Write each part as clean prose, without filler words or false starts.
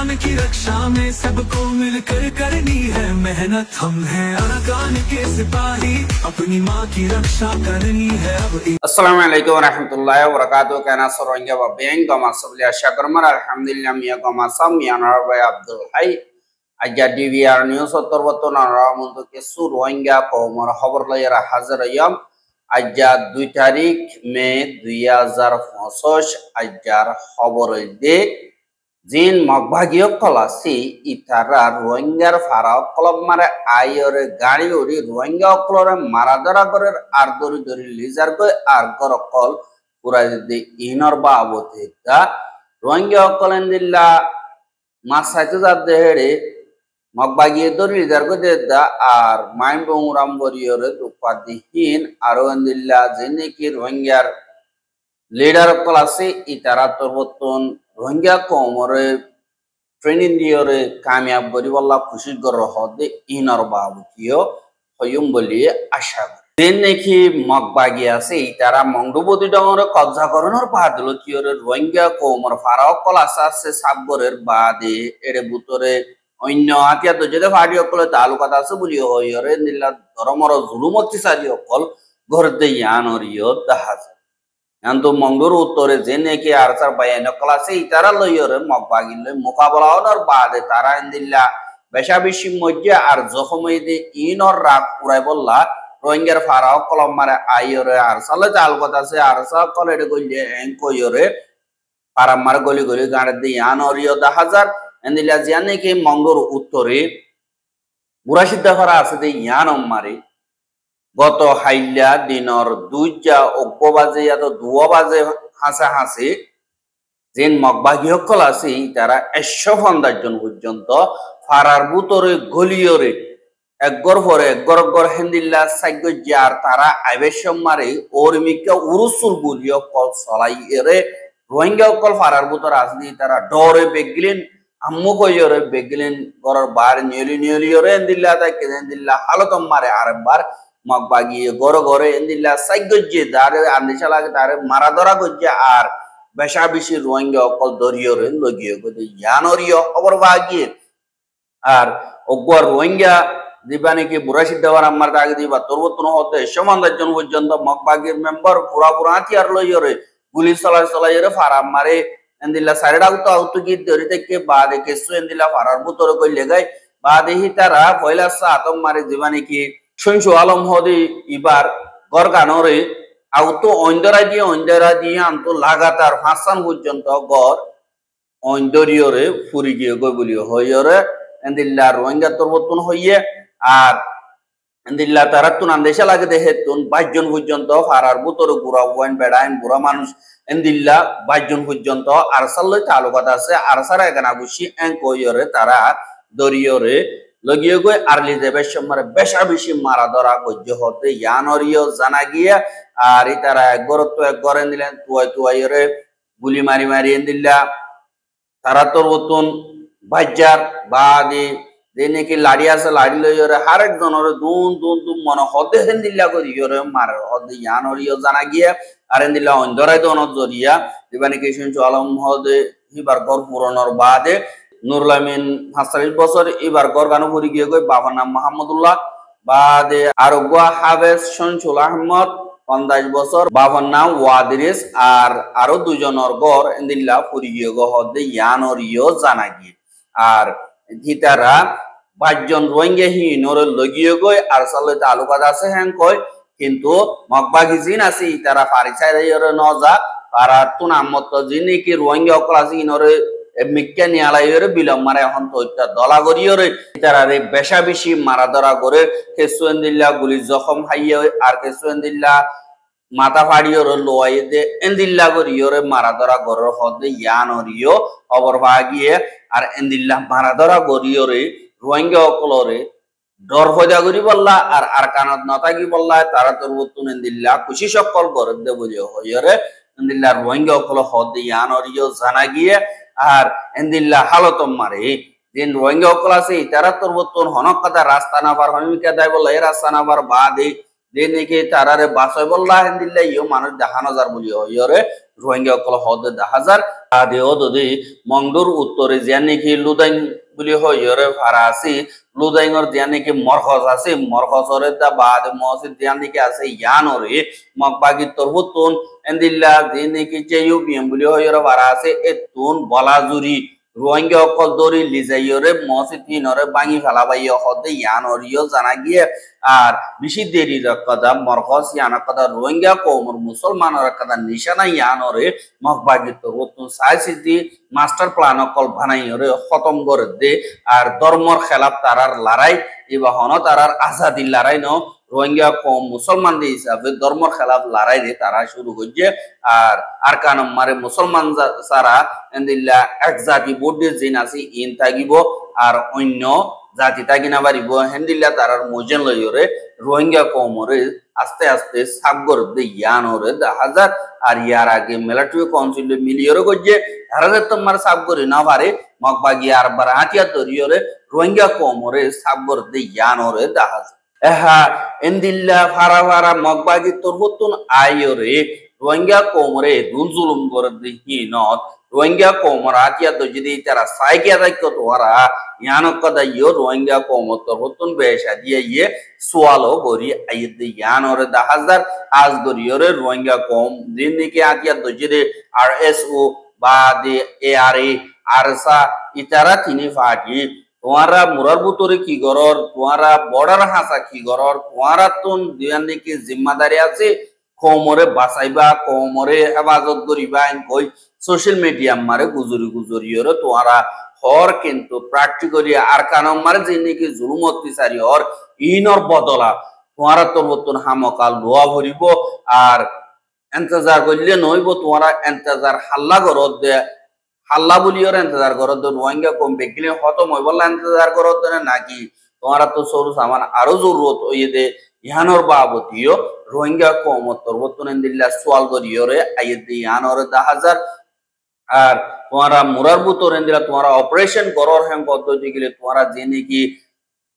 अरकान की रक्षा में सबको मिलकर करनी है मेहनत। हम हैं अरकान के सिपाही, अपनी माँ की रक्षा करनी है अब। अस्सलामु अलैकुम warahmatullahi wabarakatuh। Kana Rohingya wa beng gama sabli asya karmar alhamdulillah miya gama sam miya narway Abdul Hai aja DVR news otor boton aram untuk kesu Rohingya kaumor khabar layar hazar ayam aja 2 tarik Mei 2025 ajar khabar de Jin magbagyo kolasi itara Rohingya farao kolom mare ayor gari uri Rohingya kolore maradara korer ardori dori lizar ko argor kol pura de inor ba abote da Rohingya kolendilla masaitu zadde here magbagyo dori lizar ko de da ar main bonguram boriyore upadihin arondilla jene ki Rohingya leader kolasi itara torbotun Rohingya kaumore training diore कामयाब गरी वाला खुशी कर रहा दे inner बाबू कियो होयुम बोलिए आशा दिन ने कि मगबागिया से इतारा मंगडुबोदी डंगर कब्जा करनर बादलो कियोरे रोहिंग्या काउमर फाराओ कलासा से साबगरेर बादे एरे बुतरे অন্য আতিয়া তো যেতে ফাড়ি অকল তালুকাত আছে বলি হইরে নিলা ধর্মর জুলুমতি সারি অকল ঘরতে ইয়ানরিও দাহাজ Yanto Mongduru uttore jene ke arsar bayana klase itara loyore mokbagille mukabala onor bade tara indilla beshabishi mojja ar zokhmoide inor rak purai bolla Rohingya farao kolom mare ayore arsala jal kota se arsa kolede golle enko yore paramar goli goli garde yanoriyo da hazar indilla jane ke Mongduru uttore burashidda fara asde yanom mare গত হাইলা দিনর দুইটা অব্বাজে ইয়াতো দুয়াবাজে হাসা হাসি যেন মগবাগী হকল আছে তারা 150 জন পর্যন্ত ফারার বুতরে গলিয়রে একগর পরে একগর হেন্দিল্লা সাইগজ্জার তারা আইবেশম মারে ওরমিকা উরুসুল বুলিয় কল সলাই এরে রোহিঙ্গা হকল ফারার বুতর আসনি তারা ডরে বেগলিন আম্মু কইরে বেগলিন গরর বার নিয়লিয়রে হেন্দিল্লা তাকে হেন্দিল্লা হালতম মারে আরেকবার Magbagi goro indilla saigojje dare andishala dare maradora gojje ar beshabishi Rohingya okol doriyore logiyo gode yanoriyo oborbagi ar ogwar Rohingya dibani ki burashidda war ammar dage diba torbotun hote shamandar jon porjonto Magbagi member pura atiyar loyore guli salai faram mare indilla sareda autu ki dorite ke bade kesu indilla farar butore kolle gai bade hitara poila sa atom mare dibani ki Shunshu alam hodi ibar gorganore auto ondera di anto lagatar hasan purjonto gor ondoriore furigiye gobuliyo hoyore endilla Rohingya torbotun hoye ar endilla taratun andesha lage dehetun 22 জন পর্যন্ত ফারার বুতরে গুরা one বেড়াইন বুড়া মানুষ endilla 22 জন পর্যন্ত আরসালই তালুকাত আছে আরসারা এখানে বসি এনকোয়রে তারা দরিয়রে Logiyo goi arli debe shomare beshabishi maradora gojjo hote yanoriyo jana giya ar itara ekgor endilen tuai guli mari endilla tara torbotun bajjar badi dene ki ladi ase ladi loyore harek donore dun mono hote endilla goriyore mare hote yanoriyo jana giya ar endilla ondorai dono joriya dibani kishun cholam hode hibar gor puronor bade Nurlamin Hasalit Bosor ibar gorgano puri giye goi babar naam Muhammadullah bade arogwa Hafiz Shonchul Ahmad 50 বছর বাবার নাম ওয়াদিরিস আর আরো দুজনের গর ইন্দিল্লা পuri giye go হদে ইয়ানরিও জানা গিয়ে আর গিতারা 22 জন রোহিঙ্গা হিনর লগিয়ে গই আর সালে তালুকাত আছে হেন কই কিন্তু মগবাগি জিন আছে তারা ফারিসাই রে নজা আর তুনা মত জিনি কি রোহিঙ্গা ক্লাস হিনরে Mikkan yalayore bilam mare এখন তো এটা দলা গরিয়রে তারারে বেশাবেশি মারাদরা করে কেসুয়েন্দিল্লা গুলি জখম হাইয়ে আর কেসুয়েন্দিল্লা মাথা ফাড়িয়রে লোয়ে দে এন্দিল্লা গরিয়রে মারাদরা গরর হদে ইয়ানরিও অবরভাগিয়ে আর এন্দিল্লা মারাদরা গরিয়রে রোহিঙ্গা অকলরে ডর ফজা গরি বল্লা আর আরকানত নতাগি বল্লা তারা তরবতুন এন্দিল্লা খুশি সকল গরদ দে বলিও হইরে এন্দিল্লা রোহিঙ্গা অকল হদে ইয়ানরিও জানা গিয়ে আর এন্দিল্লা হালতম মারে দিন রোহিঙ্গা ক্লাসে তারা তোর বতন হনক কথা রাস্তা না পার হমিকা দাই বলে রাস্তা না পার বাদে যে নাকি তারারে বাসয় বললা হেন্দিল্লা ইও মানুষ দেখানো যার বলি ইয়রে রোহিঙ্গা কল হদ 10,000 আদেও যদি মংডুর উত্তরে যে নাকি লুদাইং বুলি হয় ইয়রে ভাড়া আছে লুদাইঙর যে নাকি মরহজ আছে মরহজরে দা বাদ মসজিদ যে নাকি আছে ইয়ানরে মকবাগি তরবতুন এন্দিল্লা যে নাকি চেয়ু বিএম বুলি হয় ইয়রে ভাড়া আছে এতুন বলাজুরি রোহিঙ্গা অকল দরি লিজাইয়রে মসজিদ হিনরে বাঙি ফেলাবাই হদে ইয়ানরিও জানা গিয়ে আর বেশি দেরি রাখা মরহস ইয়ানা কাদা রোহিঙ্গা কৌমর মুসলমানের কাদা নিশানা ইয়ানরে মকবাগিত রতুন সাইসিতি মাস্টার প্ল্যান অকল বানাইরে খতম করে দে আর ধর্মর খেলাফ তারার লড়াই এবার হন তারার আজাদি লড়াই ন রোহিঙ্গা কম মুসলমানদের হিসাবে ধর্মর খেলাফ লড়াই দিয়ে তারা শুরু করছে আর কারণ মারে মুসলমান সারা এন্দিল্লা এক জাতি বোর্ডে জিন আছে ইন থাকিব আর অন্য জাতি থাকি না পারিব হেন্দিল্লা তারার মজেন লইরে রোহিঙ্গা কমরে আস্তে আস্তে সাগর দে ইয়ানরে 10,000 আর ইয়ার আগে মিলিটারি কাউন্সিল মিলিয়রে করছে তারা তোমার সাগরে না পারে মকবাগি আর বার হাতিয়া তরিয়রে রোহিঙ্গা কমরে সাগর দে ইয়ানরে 10,000 এহা এন্দিল্লা ফারা ফারা মকবাগি তরবতুন আইয়রে রোহিঙ্গা কমরে দুল জুলুম করে দিহি নত রোহিঙ্গা কমর আতিয়া তো যদি তারা সাইকিয়া দায়িত্ব তোরা ইয়ানক কদা ইয়ো রোহিঙ্গা কমর তরবতুন বেশা দিয়ে ইয়ে সোয়ালো গরি আইদ ইয়ানরে 10,000 আজ গরিয়রে রোহিঙ্গা কম দিন নিকে আতিয়া তো যদি আরএসও বা দে এআরএ আরসা ইতারা তিনি ফাটি তোমারা মুরার বুতরে কি গরর তোমারা বর্ডার হাসা কি গরর তোমারা তুন দিয়ান কি জিম্মাদারি আছে কোমরে বাঁচাইবা কোমরে হেফাজত করিবা কই সোশ্যাল মিডিয়া মারে গুজরি গুজরিয়রে তোমারা হর কিন্তু প্র্যাকটিক্যালি আর কানম মারে যে নাকি জুলুম অত্যাচারী হর ইনর বদলা তোমারা তোর মতন হামকাল লোয়া ভরিব আর এন্তজার করলে নইব তোমারা এন্তজার হাল্লা গরত দে হাল্লা বলিওর এন্তজার গরত রোহিঙ্গা কম বেগিলে হতম হই বললা এন্তজার গরত নাকি তোমারা তো সরু সামান আরো জরুরত হইয়ে দে ইহানোর বাবতিও রোহিঙ্গা কম তরবতুন দিল্লা সোয়াল করিওরে আইয়ে দে ইহানোর 10,000 আর তোমারা মুরার বুতর দিলা তোমারা অপারেশন করর হেম পদ্ধতি গেলে তোমারা যে নাকি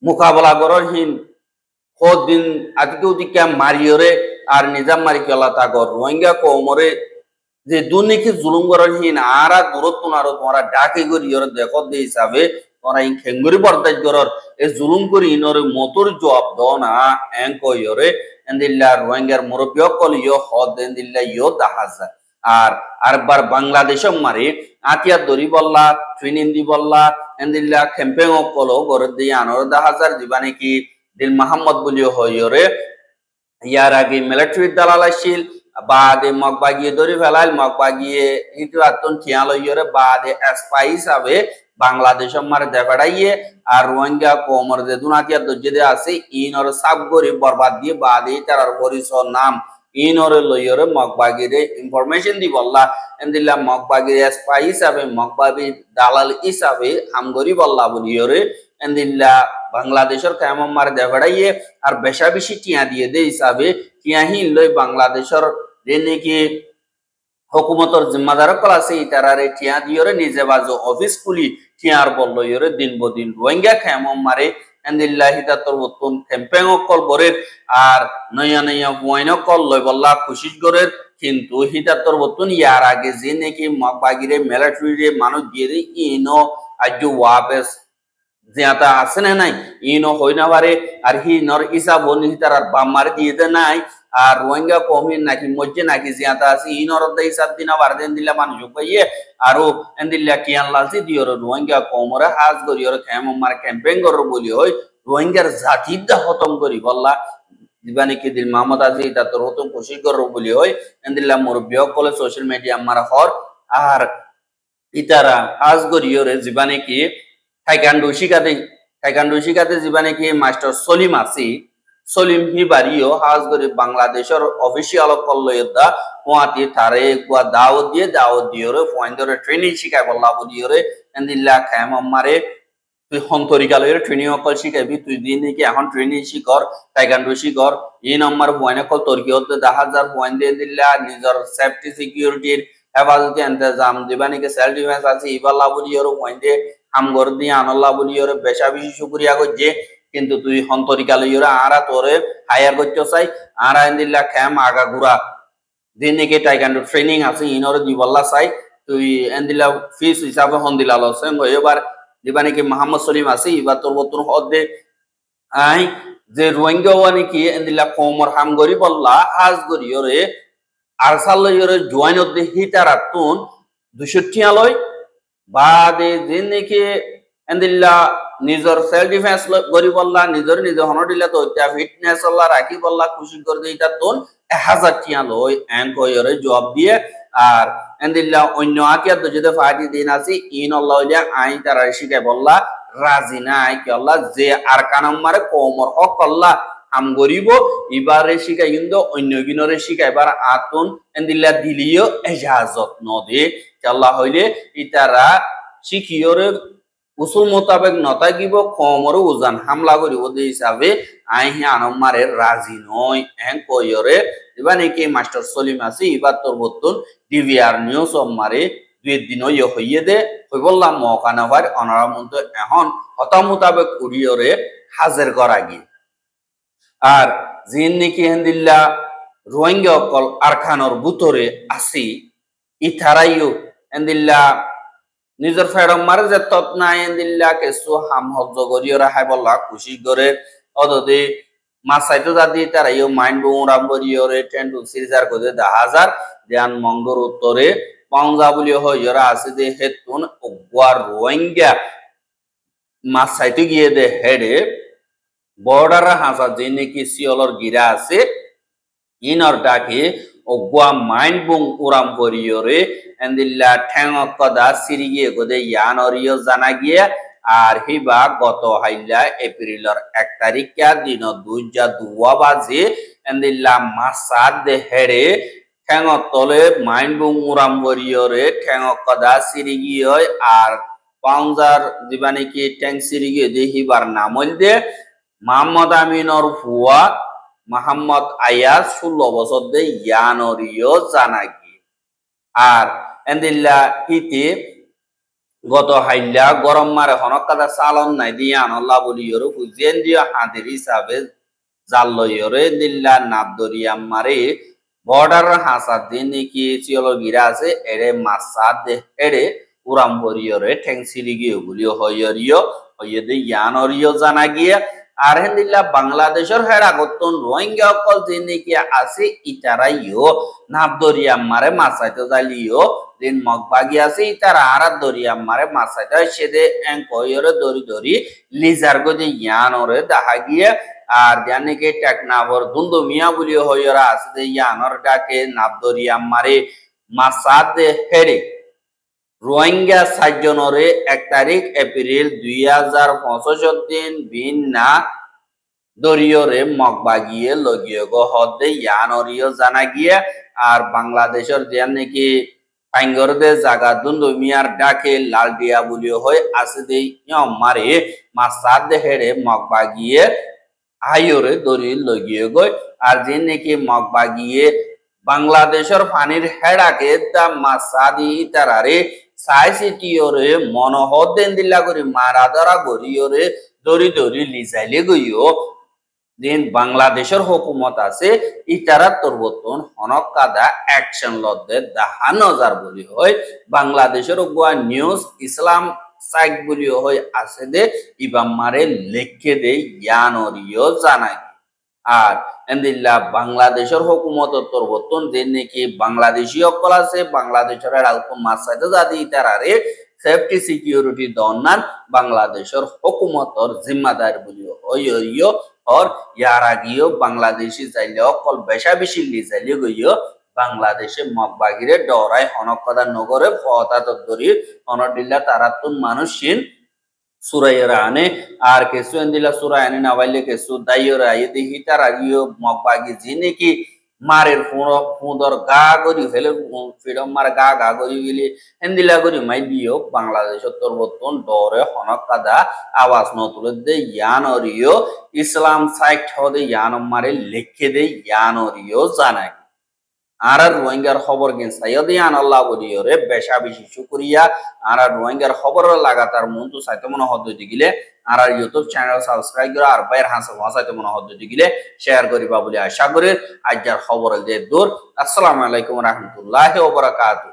মোকাবেলা করর হিন দিন আজকে ওদিকে মারিওরে আর নিজাম মারি কেলা তাগর রোহিঙ্গা কমরে যে দুর্নীতি জুলুম করার হিন আর দূরত্ব আরো তোমরা ডাকে করিওরে দেখো দে হিসাবে তোমরা ইন খেঙ্গুরি বর্দাজ করর এ জুলুম করি ইনরে মতর জবাব দাও না এন কইরে এন্দিল্লা রোহিঙ্গার মুরব্বী কল ইয়ো হদ এন্দিল্লা ইয়ো 10,000 আর আরবার বাংলাদেশ মারি আতিয়া দরি বললা ট্রেনিং দি বললা এন্দিল্লা ক্যাম্পেইন কলো গর দি আনর 10,000 জীবানে কি দিল মোহাম্মদ বলিও হইরে ইয়ার আগে মিলিটারি দালাল আসিল বাদে মকবাগিয়ে দরি ফেলাইল মকবাগিয়ে হিটু আতন ঠিয়া লইরে বাদে এসপাই হিসাবে বাংলাদেশ মারে দেখাড়াইয়ে আর রোহিঙ্গা কোমর যে দুনাতিয়া দজ্জে আছে ইনর সাবগরি বরবাদ দিয়ে বাদে তার পরিচয় নাম ইনরে লইরে মকবাগিরে ইনফরমেশন দি বললা এন্দিল্লা মকবাগির এসপাই হিসাবে মকবাগি দালাল হিসাবে হামগরি বললা বলিরে এন্দিল্লা বাংলাদেশের কেমন মারে দেখাড়াইয়ে আর বেশা বেশি টিয়া দিয়ে দে হিসাবে টিয়াহীন লই বাংলাদেশের যে নাকি হুকুমতর জিম্মাদার কল আছে ইতারারে টিয়া দিয়রে নিজে বাজো অফিস খুলি টিয়ার বলল ইয়রে দিন বদিন রোহিঙ্গা কেমন মারে এন্দিল্লা হিতাতর বতুন ক্যাম্পেইন কল বরে আর নয়া নয়া ওয়াইন কল লই বললা খুশিস গরের কিন্তু হিতাতর বতুন ইয়ার আগে যে নাকি মকবাগিরে মিলিটারি মানুষ দিয়ে ইনো আজু ওয়াবেস জিয়াতা আছে না নাই ইনো হই না পারে আর হি নর ইসা বনি তার বাম মারি দিয়ে দে নাই আর রোহিঙ্গা কমি নাকি মজ্জে নাকি জিয়াতা আছে ইনর দে হিসাব দিনা বার দেন দিলা মানুষ কইয়ে আরো এন্দিল্লা কিয়ান লালসি দিয়র রোহিঙ্গা কমরে হাজ করিয়র কেম মার ক্যাম্পেইন কর বলি হই রোহিঙ্গার জাতিদা খতম করি বললা দিবানি কি দিল মোহাম্মদ আজি তা তোর হতম খুশি কর বলি হই এন্দিল্লা মোর বিয় কলে সোশ্যাল মিডিয়া মার হর আর ইতারা হাজ করিয়রে জীবানি কি টাইকান্ডো শিখাতে জীবানে কি মাস্টার সলিম আছি সলিম হি বাড়িও হাজ করে বাংলাদেশের অফিসিয়াল কল্লয়দা পোয়াতি তারে কুয়া দাওয়াত দিয়ে রে পয়েন্টরে ট্রেনিং শিখাই বললা বলিওরে এন্দিল্লা খায়ম মারে তুই হন্তরিকালয়ের ট্রেনিং অকল শিখাবি তুই দিন কি এখন ট্রেনিং শিকর টাইকান্ডো শিকর এই নম্বর পয়েন্ট কল তর্কিয়তে 10,000 পয়েন্ট দিয়ে দিল্লা নিজের সেফটি সিকিউরিটির হেফাজতে ইন্তজাম দিবানে কি সেলফ ডিফেন্স আছে ইবাল্লা বলিওরে পয়েন্ট হাম গর দিয়ে আনল্লা বলিওরে বেশা বেশি শুকরিয়া করছে কিন্তু তুই হন্তরিকা লইরা আরা তোরে হায়ার করতে চাই আরা এন্দিল্লা খেম আগা গুড়া দিন নাকি টাইকান্ডো ট্রেনিং আছে ইনরে দিবল্লা চাই তুই এন্দিল্লা ফিস হিসাবে হন্দিলা লছে এবার দিবা নাকি মোহাম্মদ সলিম আছে এবার তোর বতুন হদে আই যে রোহিঙ্গা নাকি এন্দিল্লা কোমর হাম গরি বললা আজ গরিয়রে আরসাল লইরে জয়েন অদ্দে হিতারাতুন 200 টিয়া লয় বাদে দিন নাকি এন্দিল্লা নিজর সেলফ ডিফেন্স গরি বললা নিজর হনর দিলা তো ফিটনেস আল্লাহ রাখি বললা খুশি করে দিতা তোন 1000 টিয়া লয় এন কইরে জব দিয়ে আর এন্দিল্লা অন্য আকিয়া তো যদি ফাটি দিন আছে ইন আল্লাহ হইলা আই তারা শিখাই বললা রাজি নাই কি আল্লাহ যে আর কানাম্মারে কোমর হক আল্লাহ হাম গরিব এবারে শিখাই কিন্তু অন্য গিনরে শিখাইবার আতুন এন্দিল্লা দিলিও এজাজত নদে আল্লাহ হইলে ইতারা শিখিয়রে উসুল মোতাবেক নতাগিব কমর উজান হামলা করিব দে হিসাবে আইহি আনমারে রাজি নয় এন কইরে এবার নাকি মাস্টার সলিম আছে এবার তোর বতুন ডিভিআর নিউজ মারে 2 দিন হইয়ে দে কই বললাম মকানা ভাই অনারা মন্ত এখন হতা মোতাবেক উড়িয়রে হাজির করা গিয়ে আর জিন নাকি হেন্দিল্লা রোহিঙ্গা অকল আরখানোর বুতরে আসি ইথারাইও হেন্দিল্লা নিজের ফেরম মারে যে তত নাই হেন্দিল্লা কেসু হাম হজ্জ করিয়রা হাই বললা খুশি করে অদতে মাসাইতো জাদি তারাইও মাইন্ড বুমরাম করিয়রে 10 টু সিরিজার করে 10000 ধ্যান মঙ্গর উত্তরে পাউজা বলি হইরা আছে যে হেতুন ওয়ার রোহিঙ্গা মাসাইতো গিয়ে দে হেডে বর্ডার হাসা যে নাকি সিওলর গিরা আছে ইনর ডাকে ওগুয়া মাইন্ড বুং উরাম করিয়রে এন্দিল্লা ঠ্যাং কদা সিরিগে গদে ইয়ানরিও জানা গিয়ে আর হিবা গত হাইলা এপ্রিলর 1 তারিখা দিন 2:02 বাজে এন্দিল্লা মাসাদ দে হেড়ে ঠ্যাং তলে মাইন্ড বুং উরাম করিয়রে ঠ্যাং কদা সিরিগিয় আর পাউজার দিবানি কি ঠ্যাং সিরিগে দে হিবার নামল দে মোহাম্মদ আমিনর ফুয়া মোহাম্মদ আয়াজ 16 বছর দে ইয়ানরিও জানা গিয়ে আর এন্দিল্লা হিতে গত হাইলা গরম মারে হনকাদা সালন নাই দিয়া আনল্লাহ বলিয়র বুঝেন দিয়া হাদের হিসাবে জাল্লয়রে দিল্লা নাবদরিয়া মারে বর্ডার হাসা দিন কি চিয়ল গিরা আছে এরে মাসাদ এরে উরাম বরিয়রে ঠেংসিরি গিয়ে বলিও হইয়রিও হইয়দে ইয়ানরিও জানা গিয়ে আর হেন্দিল্লা বাংলাদেশের হেরাগতন রোহিঙ্গা অকল যে নাকি আছে ইতারাইও নাবদরিয়া মারে মাসাইতে জালিও দিন মগবাগি আছে ইতারা আর দরিয়া মারে মাসাইতে সেদে এঙ্কয়রে দরি দরি লিজার গদে ইয়ানরে দেখা গিয়ে আর জানে কে টেকনাবর দুন্দু মিয়া বলি হইরা আছে যে ইয়ানর ডাকে নাবদরিয়া মারে মাসাদ হেরে রোহিঙ্গা 7 জনরে 1 তারিখ এপ্রিল 2025 দিন বিনা দরিয়রে মগবাগিয়ে লগিয়ে গো হদে ইয়ানরিও জানা গিয়ে আর বাংলাদেশের যে নাকি পাইঙ্গরদে জায়গা দুন্দু মিয়ার ডাকে লালডিয়া বলিও হয় আছে দে মারে মাসাদ হেড়ে মগবাগিয়ে আইরে দরি লগিয়ে গই আর যে নাকি মগবাগিয়ে বাংলাদেশের পানির হেড়াকে দা মাসাদি তারারে সাইসিটিওরে মনোহর দেন দিল্লা করি মারা ধরা গরিয়রে দরি দরি লিজাইলে গইও দিন বাংলাদেশের হুকুমত আছে ইতারা তরবতন হনক কাদা অ্যাকশন লদে 10,000 বলি হয় বাংলাদেশের গোয়া নিউজ ইসলাম সাইট বলি হয় আছে দে ইবাম মারে লেখে দে ইয়ানরিও জানাই আর এন্দিল্লা বাংলাদেশের হুকুমত তরবতন যে নাকি বাংলাদেশি অকল আছে বাংলাদেশের আলকুম মাসাইতে জাদি ইতারারে সেফটি সিকিউরিটি দন্নান বাংলাদেশের হুকুমতর জিম্মাদার বলি হইও और यारा गियो बांग्लादेशी जाइले অকল বেশা বেশি লিজাইলে গইও বাংলাদেশে মগবাগিরে ডরাই হনকদা নগরে ফতা তদরি অনডিল্লা তারাতুন মানুষিন সুরাইরা আনে আর কেসু এন্দিলা সুরাইনে নাওয়াইলে কেসু দাইয়রা ইদি হিতার আগিও মগবাগি জিনে কি মারের ফুঁদর গা গরি ফেলে ফিরম মার গা গা গরি গেলি এন্দিলা গরি মাই দিও বাংলাদেশ তরবতন ডরে হনকাদা আওয়াজ নতুলে দে ইয়ানরিও ইসলাম সাইট হদে ইয়ান মারে লিখে দে ইয়ানরিও জানাই আর রোহিঙ্গার খবর গেন সাইয়দি আনাল্লাহ বলিও রে বেশা বেশি শুকরিয়া আর রোহিঙ্গার খবর লাগাতার মন্তু সাইতে মনে হদ্দতি গিলে আর ইউটিউব চ্যানেল সাবস্ক্রাইব করে আর বাইর হাসা ভাষাইতে মনে হদ্দতি গিলে শেয়ার করিবা বলে আশা করি। আজকের খবর যে দূর। আসসালামু আলাইকুম রহমতুল্লাহি ওয়া বারাকাতুহু।